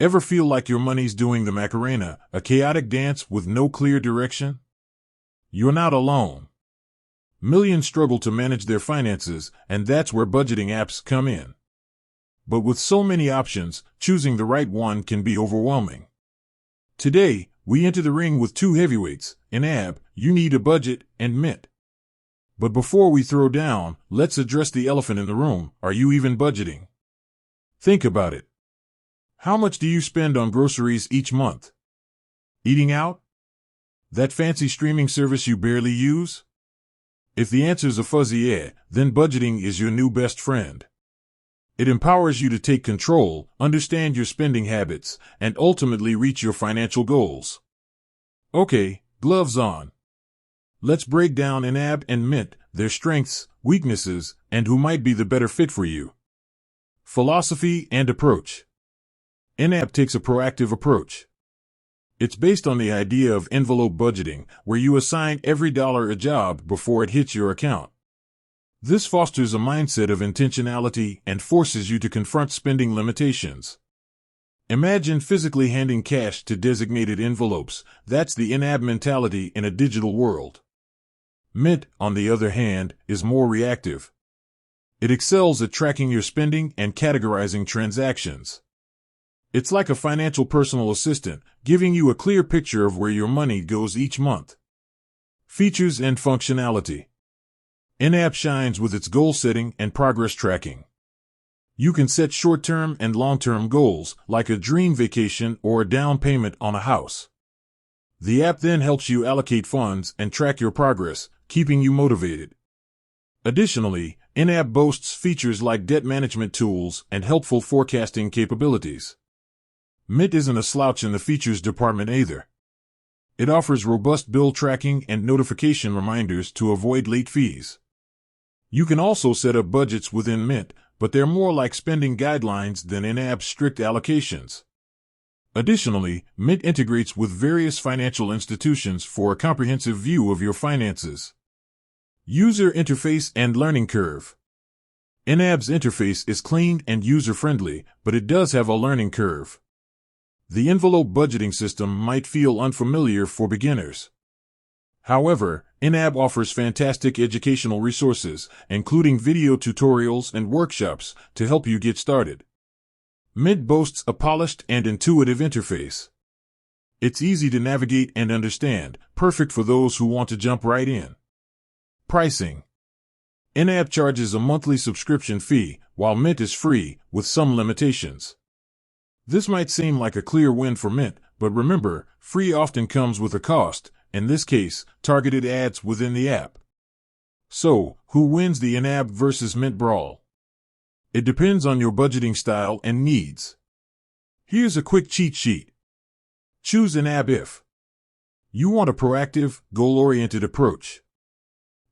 Ever feel like your money's doing the Macarena, a chaotic dance with no clear direction? You're not alone. Millions struggle to manage their finances, and that's where budgeting apps come in. But with so many options, choosing the right one can be overwhelming. Today, we enter the ring with two heavyweights, YNAB, You Need a Budget, and Mint. But before we throw down, let's address the elephant in the room. Are you even budgeting? Think about it. How much do you spend on groceries each month? Eating out? That fancy streaming service you barely use? If the answer's a fuzzy yeah, then budgeting is your new best friend. It empowers you to take control, understand your spending habits, and ultimately reach your financial goals. Okay, gloves on. Let's break down YNAB and Mint, their strengths, weaknesses, and who might be the better fit for you. Philosophy and approach. YNAB takes a proactive approach. It's based on the idea of envelope budgeting, where you assign every dollar a job before it hits your account. This fosters a mindset of intentionality and forces you to confront spending limitations. Imagine physically handing cash to designated envelopes. That's the YNAB mentality in a digital world. Mint, on the other hand, is more reactive. It excels at tracking your spending and categorizing transactions. It's like a financial personal assistant, giving you a clear picture of where your money goes each month. Features and functionality. YNAB shines with its goal setting and progress tracking. You can set short-term and long-term goals, like a dream vacation or a down payment on a house. The app then helps you allocate funds and track your progress, keeping you motivated. Additionally, YNAB boasts features like debt management tools and helpful forecasting capabilities. Mint isn't a slouch in the features department either. It offers robust bill tracking and notification reminders to avoid late fees. You can also set up budgets within Mint, but they're more like spending guidelines than YNAB's strict allocations. Additionally, Mint integrates with various financial institutions for a comprehensive view of your finances. User interface and learning curve. YNAB's interface is clean and user-friendly, but it does have a learning curve. The envelope budgeting system might feel unfamiliar for beginners. However, YNAB offers fantastic educational resources, including video tutorials and workshops, to help you get started. Mint boasts a polished and intuitive interface. It's easy to navigate and understand, perfect for those who want to jump right in. Pricing. YNAB charges a monthly subscription fee, while Mint is free, with some limitations. This might seem like a clear win for Mint, but remember, free often comes with a cost, in this case, targeted ads within the app. So, who wins the YNAB versus Mint brawl? It depends on your budgeting style and needs. Here's a quick cheat sheet. Choose YNAB if you want a proactive, goal-oriented approach.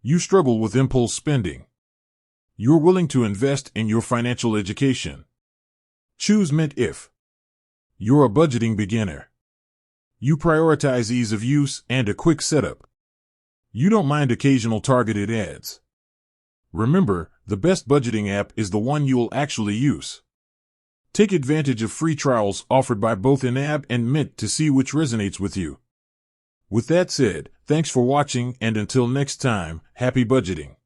You struggle with impulse spending. You're willing to invest in your financial education. Choose Mint if you're a budgeting beginner. You prioritize ease of use and a quick setup. You don't mind occasional targeted ads. Remember, the best budgeting app is the one you'll actually use. Take advantage of free trials offered by both YNAB and Mint to see which resonates with you. With that said, thanks for watching, and until next time, happy budgeting.